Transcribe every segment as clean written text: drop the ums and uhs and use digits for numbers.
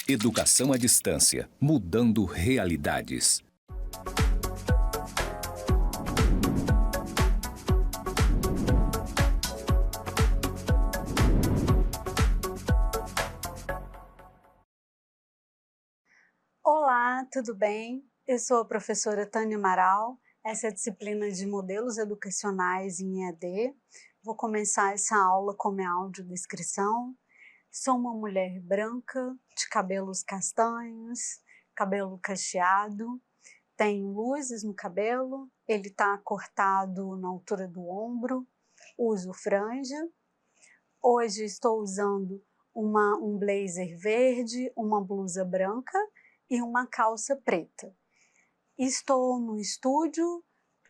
Educação à distância, mudando realidades. Olá, tudo bem? Eu sou a professora Tânia Amaral, essa é a disciplina de modelos educacionais em EAD. Vou começar essa aula com minha audiodescrição. Sou uma mulher branca, de cabelos castanhos, cabelo cacheado, tenho luzes no cabelo, ele está cortado na altura do ombro, uso franja. Hoje estou usando um blazer verde, uma blusa branca e uma calça preta. Estou no estúdio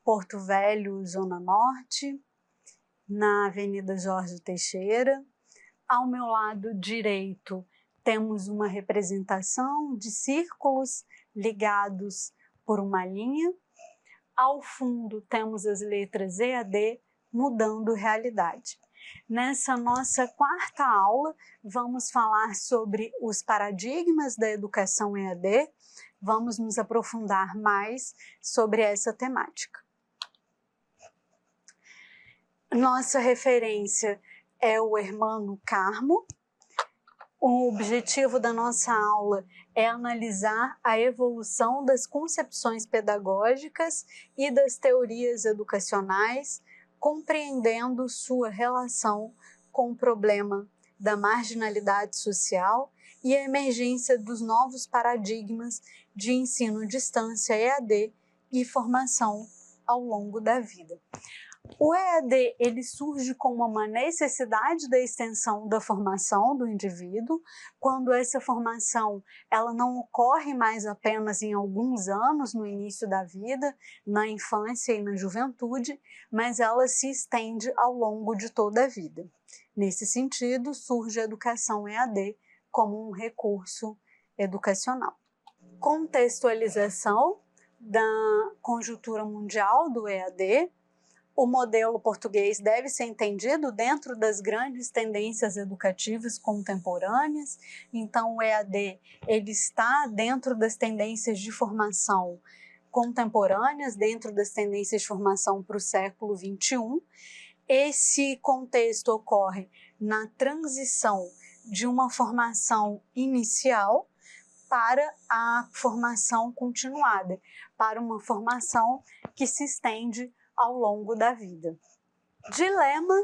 Porto Velho, Zona Norte, na Avenida Jorge Teixeira. Ao meu lado direito temos uma representação de círculos ligados por uma linha. Ao fundo temos as letras EAD, mudando realidade. Nessa nossa quarta aula, vamos falar sobre os paradigmas da educação EAD. Vamos nos aprofundar mais sobre essa temática. Nossa referência é o Hermano Carmo. O objetivo da nossa aula é analisar a evolução das concepções pedagógicas e das teorias educacionais, compreendendo sua relação com o problema da marginalidade social e a emergência dos novos paradigmas de ensino à distância EAD e formação ao longo da vida. O EAD ele surge como uma necessidade da extensão da formação do indivíduo, quando essa formação ela não ocorre mais apenas em alguns anos no início da vida, na infância e na juventude, mas ela se estende ao longo de toda a vida. Nesse sentido, surge a educação EAD como um recurso educacional. Contextualização da conjuntura mundial do EAD. O modelo português deve ser entendido dentro das grandes tendências educativas contemporâneas. Então, o EAD ele está dentro das tendências de formação contemporâneas, dentro das tendências de formação para o século XXI. Esse contexto ocorre na transição de uma formação inicial para a formação continuada, para uma formação que se estende ao longo da vida. Dilema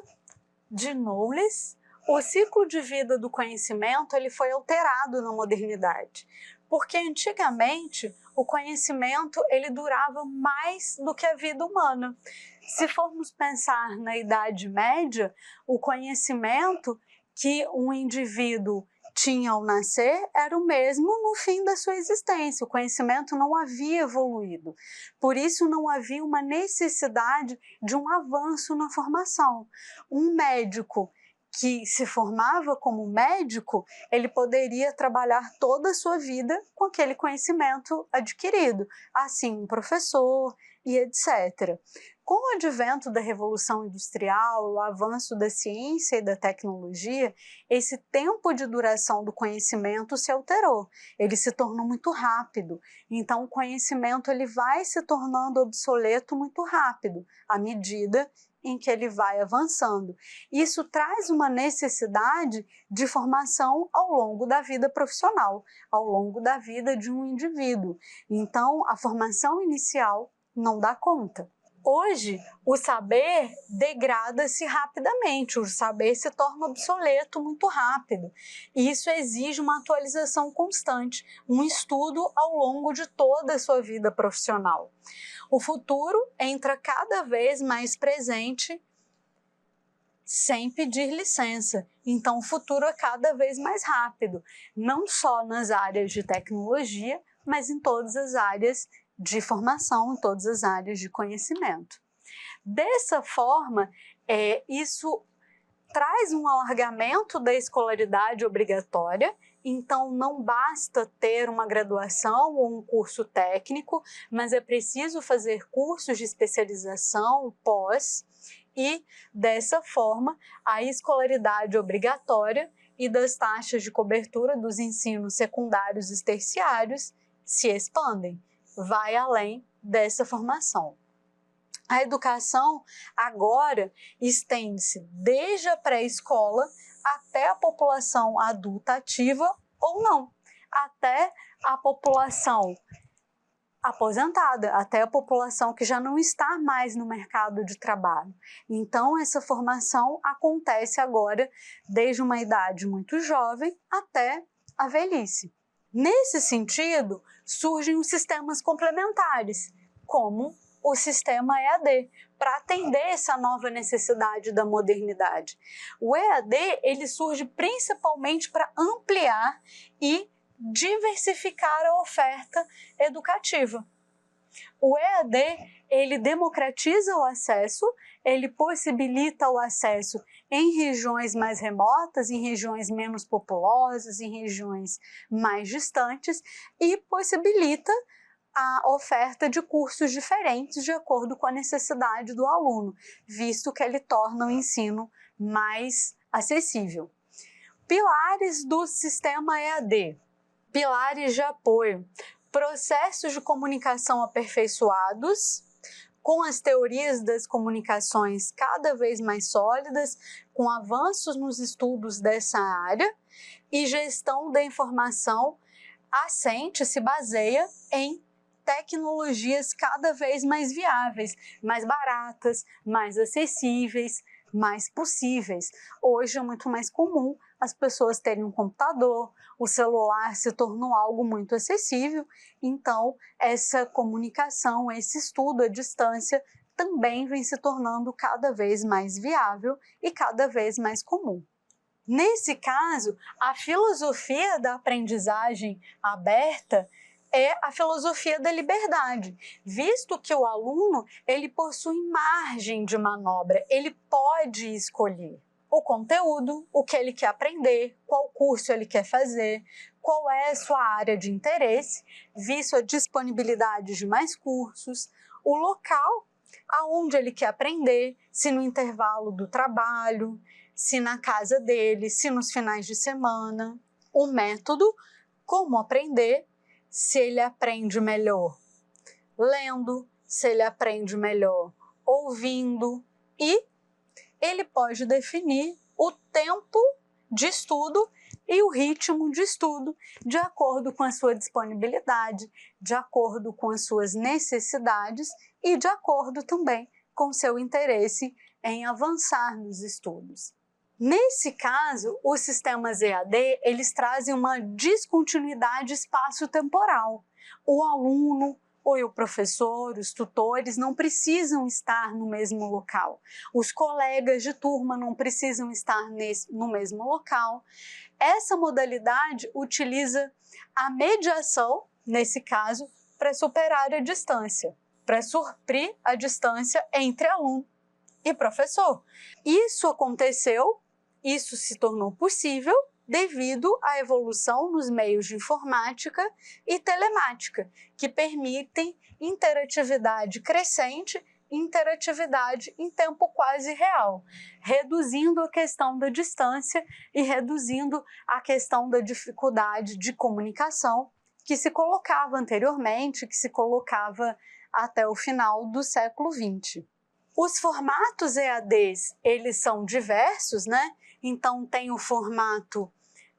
de Knowles: o ciclo de vida do conhecimento ele foi alterado na modernidade, porque antigamente o conhecimento ele durava mais do que a vida humana. Se formos pensar na Idade Média, o conhecimento que um indivíduo tinha ao nascer era o mesmo no fim da sua existência. O conhecimento não havia evoluído. Por isso não havia uma necessidade de um avanço na formação. Um médico que se formava como médico, ele poderia trabalhar toda a sua vida com aquele conhecimento adquirido. Assim, um professor e etc. Com o advento da Revolução Industrial, o avanço da ciência e da tecnologia, esse tempo de duração do conhecimento se alterou. Ele se tornou muito rápido. Então, o conhecimento ele vai se tornando obsoleto muito rápido, à medida em que ele vai avançando. Isso traz uma necessidade de formação ao longo da vida profissional, ao longo da vida de um indivíduo. Então, a formação inicial não dá conta. Hoje, o saber degrada-se rapidamente, o saber se torna obsoleto muito rápido. E isso exige uma atualização constante, um estudo ao longo de toda a sua vida profissional. O futuro entra cada vez mais presente sem pedir licença. Então, o futuro é cada vez mais rápido, não só nas áreas de tecnologia, mas em todas as áreas de formação, em todas as áreas de conhecimento. Dessa forma, isso traz um alargamento da escolaridade obrigatória. Então, não basta ter uma graduação ou um curso técnico, mas é preciso fazer cursos de especialização pós, e, dessa forma, a escolaridade obrigatória e das taxas de cobertura dos ensinos secundários e terciários se expandem, vai além dessa formação. A educação agora estende-se desde a pré-escola até a população adulta ativa ou não, até a população aposentada, até a população que já não está mais no mercado de trabalho. Então, essa formação acontece agora desde uma idade muito jovem até a velhice. Nesse sentido, surgem os sistemas complementares, como o sistema EAD, para atender essa nova necessidade da modernidade. O EAD ele surge principalmente para ampliar e diversificar a oferta educativa. O EAD ele democratiza o acesso, ele possibilita o acesso em regiões mais remotas, em regiões menos populosas, em regiões mais distantes e possibilita a oferta de cursos diferentes de acordo com a necessidade do aluno, visto que ele torna o ensino mais acessível. Pilares do sistema EAD. Pilares de apoio. Processos de comunicação aperfeiçoados, com as teorias das comunicações cada vez mais sólidas, com avanços nos estudos dessa área, e gestão da informação assente, se baseia em tecnologias cada vez mais viáveis, mais baratas, mais acessíveis, mais possíveis. Hoje é muito mais comum as pessoas terem um computador, o celular se tornou algo muito acessível, então essa comunicação, esse estudo à distância também vem se tornando cada vez mais viável e cada vez mais comum. Nesse caso, a filosofia da aprendizagem aberta é a filosofia da liberdade, visto que o aluno ele possui margem de manobra, ele pode escolher o conteúdo, o que ele quer aprender, qual curso ele quer fazer, qual é a sua área de interesse, visto a disponibilidade de mais cursos, o local aonde ele quer aprender, se no intervalo do trabalho, se na casa dele, se nos finais de semana, o método, como aprender, se ele aprende melhor lendo, se ele aprende melhor ouvindo e ele pode definir o tempo de estudo e o ritmo de estudo de acordo com a sua disponibilidade, de acordo com as suas necessidades e de acordo também com o seu interesse em avançar nos estudos. Nesse caso, os sistemas EAD, eles trazem uma descontinuidade espaço-temporal. O aluno ou o professor, os tutores não precisam estar no mesmo local. Os colegas de turma não precisam estar no mesmo local. Essa modalidade utiliza a mediação, nesse caso, para superar a distância, para suprir a distância entre aluno e professor. Isso se tornou possível devido à evolução nos meios de informática e telemática, que permitem interatividade crescente e interatividade em tempo quase real, reduzindo a questão da distância e reduzindo a questão da dificuldade de comunicação que se colocava anteriormente, que se colocava até o final do século XX. Os formatos EADs, eles são diversos, né? Então, tem o formato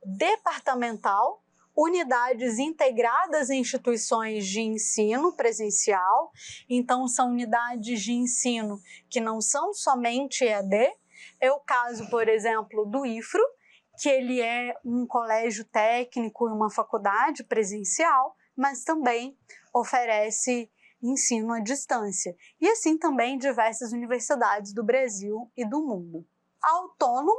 departamental, unidades integradas em instituições de ensino presencial. Então, são unidades de ensino que não são somente EAD. É o caso, por exemplo, do IFRO, que ele é um colégio técnico e uma faculdade presencial, mas também oferece ensino à distância. E assim também diversas universidades do Brasil e do mundo. Autônomo,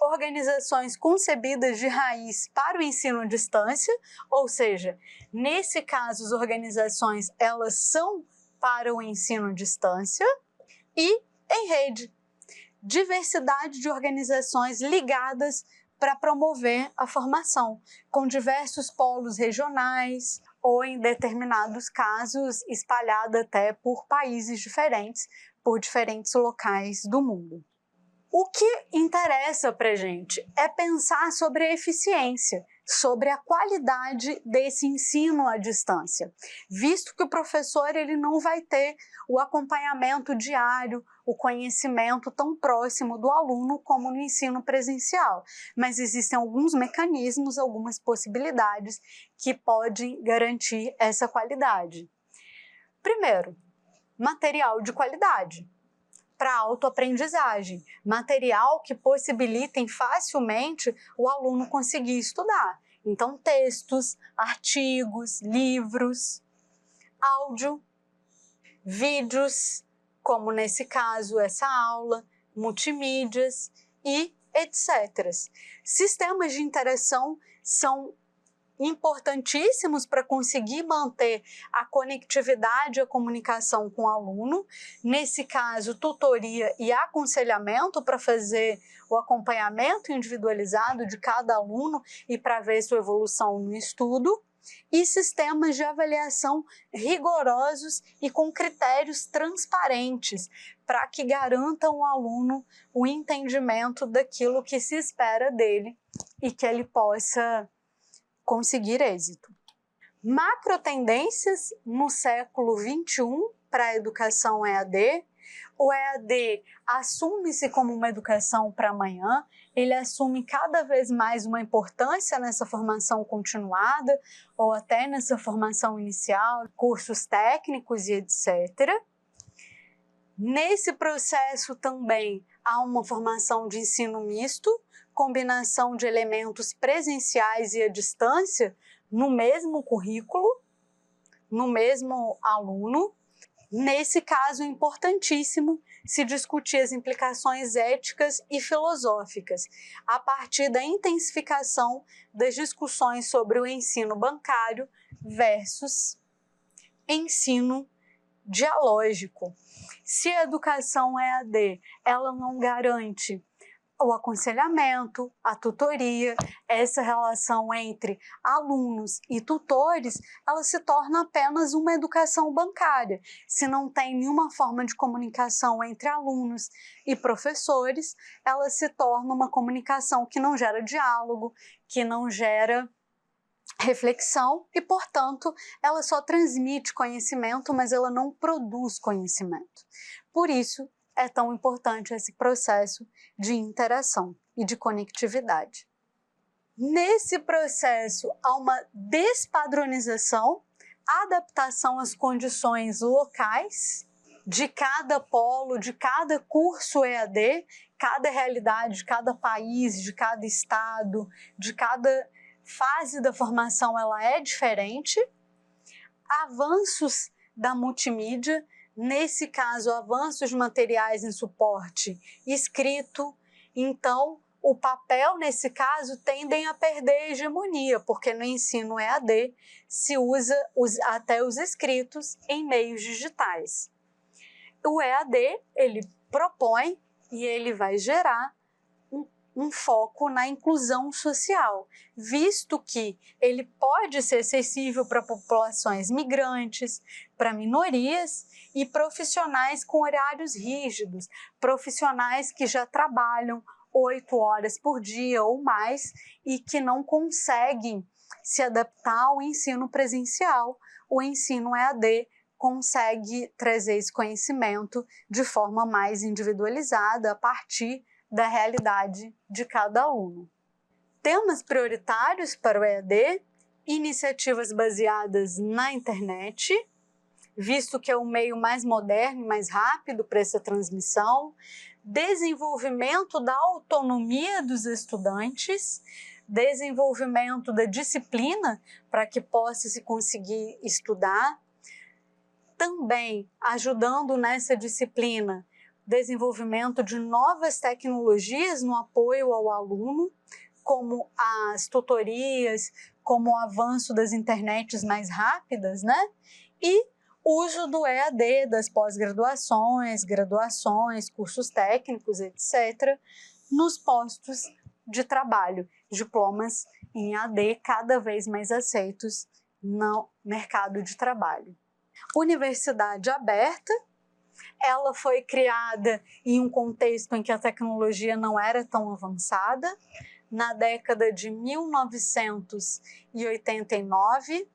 organizações concebidas de raiz para o ensino à distância, ou seja, nesse caso as organizações elas são para o ensino à distância, e em rede, diversidade de organizações ligadas para promover a formação, com diversos polos regionais ou, em determinados casos, espalhada até por países diferentes, por diferentes locais do mundo. O que interessa para a gente é pensar sobre a eficiência, sobre a qualidade desse ensino à distância, visto que o professor ele não vai ter o acompanhamento diário, o conhecimento tão próximo do aluno como no ensino presencial, mas existem alguns mecanismos, algumas possibilidades que podem garantir essa qualidade. Primeiro, material de qualidade para autoaprendizagem, material que possibilitem facilmente o aluno conseguir estudar. Então, textos, artigos, livros, áudio, vídeos, como nesse caso essa aula, multimídias e etc. Sistemas de interação são importantíssimos para conseguir manter a conectividade e a comunicação com o aluno, nesse caso, tutoria e aconselhamento para fazer o acompanhamento individualizado de cada aluno e para ver sua evolução no estudo, e sistemas de avaliação rigorosos e com critérios transparentes para que garantam ao aluno o entendimento daquilo que se espera dele e que ele possa conseguir êxito. Macro tendências no século XXI para a educação EAD. O EAD assume-se como uma educação para amanhã, ele assume cada vez mais uma importância nessa formação continuada ou até nessa formação inicial, cursos técnicos e etc. Nesse processo também há uma formação de ensino misto, combinação de elementos presenciais e à distância no mesmo currículo, no mesmo aluno. Nesse caso, é importantíssimo se discutir as implicações éticas e filosóficas a partir da intensificação das discussões sobre o ensino bancário versus ensino dialógico. Se a educação EAD ela não garante o aconselhamento, a tutoria, essa relação entre alunos e tutores, ela se torna apenas uma educação bancária. Se não tem nenhuma forma de comunicação entre alunos e professores, ela se torna uma comunicação que não gera diálogo, que não gera reflexão e, portanto, ela só transmite conhecimento, mas ela não produz conhecimento. Por isso, é tão importante esse processo de interação e de conectividade. Nesse processo, há uma despadronização, adaptação às condições locais de cada polo, de cada curso EAD, cada realidade de cada país, de cada estado, de cada fase da formação ela é diferente. Avanços da multimídia, nesse caso, avanços de materiais em suporte escrito. Então, o papel, nesse caso, tendem a perder a hegemonia, porque no ensino EAD se usa até os escritos em meios digitais. O EAD, ele propõe e ele vai gerar um foco na inclusão social, visto que ele pode ser acessível para populações migrantes, para minorias e profissionais com horários rígidos, profissionais que já trabalham 8 horas por dia ou mais e que não conseguem se adaptar ao ensino presencial. O ensino EAD consegue trazer esse conhecimento de forma mais individualizada a partir da realidade de cada aluno. Temas prioritários para o EAD, iniciativas baseadas na internet, visto que é o meio mais moderno e mais rápido para essa transmissão, desenvolvimento da autonomia dos estudantes, desenvolvimento da disciplina para que possa se conseguir estudar, também ajudando nessa disciplina desenvolvimento de novas tecnologias no apoio ao aluno, como as tutorias, como o avanço das internets mais rápidas, né? E uso do EAD, das pós-graduações, graduações, cursos técnicos, etc., nos postos de trabalho, diplomas em EAD cada vez mais aceitos no mercado de trabalho. Universidade aberta, Ela foi criada em um contexto em que a tecnologia não era tão avançada. Na década de 1989,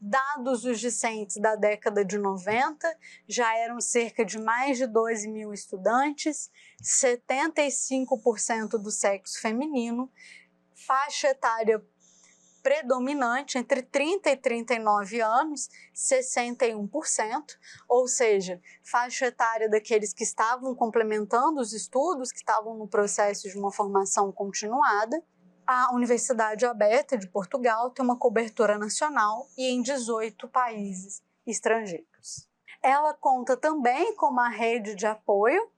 dados os discentes da década de 90, já eram cerca de mais de 12 mil estudantes, 75% do sexo feminino, faixa etária predominante entre 30 e 39 anos, 61%, ou seja, faixa etária daqueles que estavam complementando os estudos, que estavam no processo de uma formação continuada. A Universidade Aberta de Portugal tem uma cobertura nacional e em 18 países estrangeiros. Ela conta também com uma rede de apoio,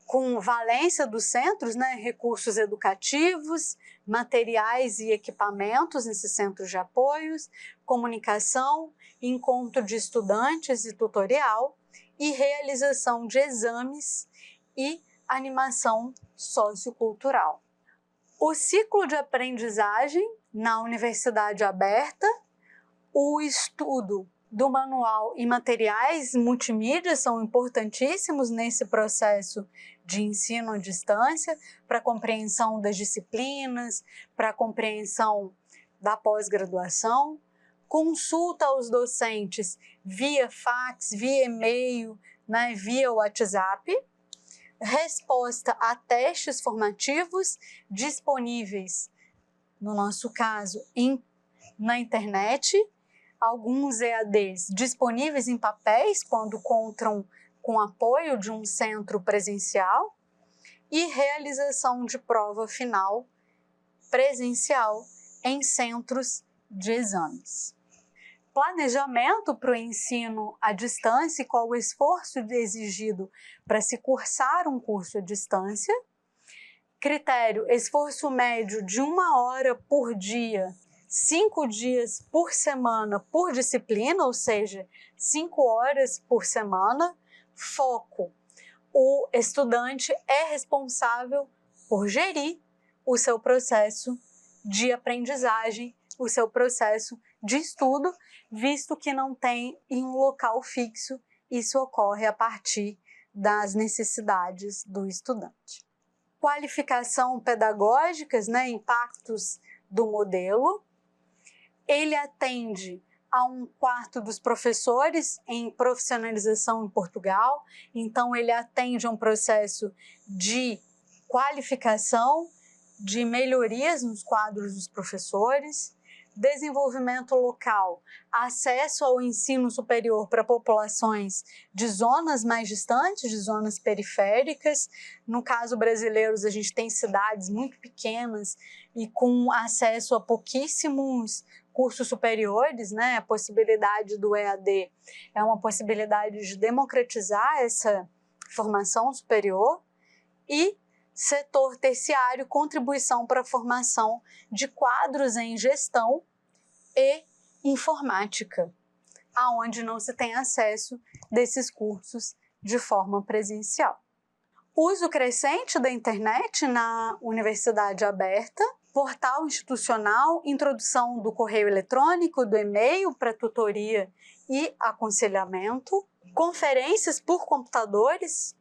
com valência dos centros, recursos educativos, materiais e equipamentos nesses centros de apoios, comunicação, encontro de estudantes e tutorial, e realização de exames e animação sociocultural. O ciclo de aprendizagem na Universidade Aberta, o estudo do manual e materiais multimídia são importantíssimos nesse processo de ensino à distância, para a compreensão das disciplinas, para a compreensão da pós-graduação, consulta aos docentes via fax, via e-mail, via WhatsApp, resposta a testes formativos disponíveis, no nosso caso, na internet, alguns EADs disponíveis em papéis quando contam com apoio de um centro presencial e realização de prova final presencial em centros de exames. Planejamento para o ensino à distância e qual o esforço exigido para se cursar um curso à distância. Critério: esforço médio de 1 hora por dia, 5 dias por semana por disciplina, ou seja, 5 horas por semana. Foco: o estudante é responsável por gerir o seu processo de aprendizagem, o seu processo de estudo, visto que não tem em um local fixo, isso ocorre a partir das necessidades do estudante. Qualificação pedagógicas, impactos do modelo. Ele atende a 1/4 dos professores em profissionalização em Portugal, então ele atende a um processo de qualificação, de melhorias nos quadros dos professores, desenvolvimento local, acesso ao ensino superior para populações de zonas mais distantes, de zonas periféricas. No caso brasileiros, a gente tem cidades muito pequenas e com acesso a pouquíssimos cursos superiores, A possibilidade do EAD é uma possibilidade de democratizar essa formação superior. E setor terciário, contribuição para a formação de quadros em gestão e informática, aonde não se tem acesso desses cursos de forma presencial. Uso crescente da internet na Universidade Aberta, portal institucional, introdução do correio eletrônico, do e-mail para tutoria e aconselhamento, conferências por computadores,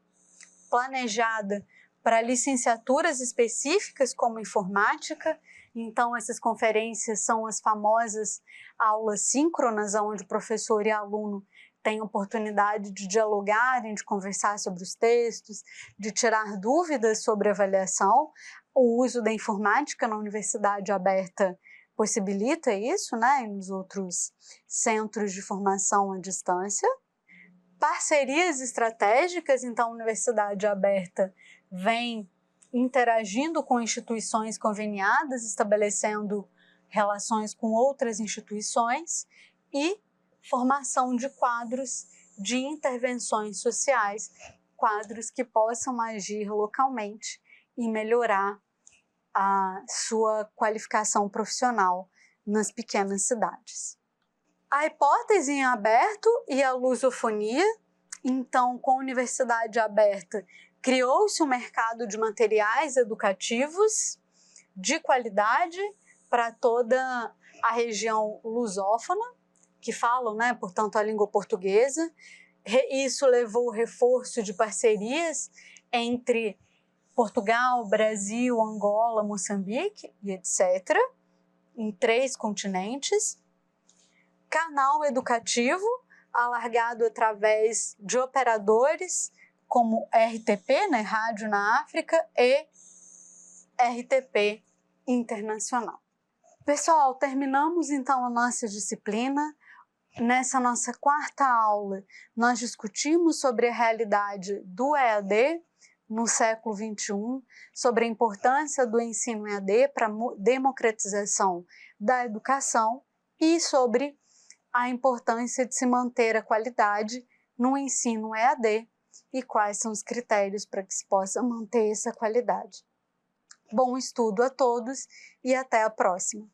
planejada para licenciaturas específicas como informática. Então, essas conferências são as famosas aulas síncronas, onde o professor e aluno têm oportunidade de dialogarem, de conversar sobre os textos, de tirar dúvidas sobre a avaliação. O uso da informática na Universidade Aberta possibilita isso, e nos outros centros de formação à distância. Parcerias estratégicas, então a Universidade Aberta vem interagindo com instituições conveniadas, estabelecendo relações com outras instituições e formação de quadros de intervenções sociais, quadros que possam agir localmente e melhorar a sua qualificação profissional nas pequenas cidades. A hipótese em aberto e a lusofonia. Então, com a Universidade Aberta, criou-se um mercado de materiais educativos de qualidade para toda a região lusófona, que falam, portanto, a língua portuguesa, Isso levou ao reforço de parcerias entre Portugal, Brasil, Angola, Moçambique e etc., em 3 continentes. Canal educativo, alargado através de operadores como RTP, né, Rádio na África, e RTP Internacional. Pessoal, terminamos então a nossa disciplina. Nessa nossa 4ª aula, nós discutimos sobre a realidade do EAD no século XXI, sobre a importância do ensino EAD para a democratização da educação e sobre a importância de se manter a qualidade no ensino EAD e quais são os critérios para que se possa manter essa qualidade. Bom estudo a todos e até a próxima!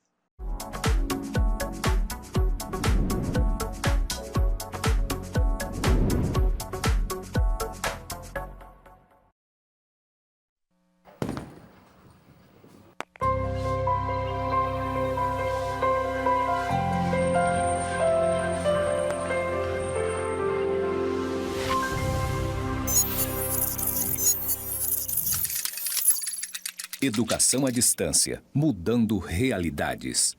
Educação à distância, mudando realidades.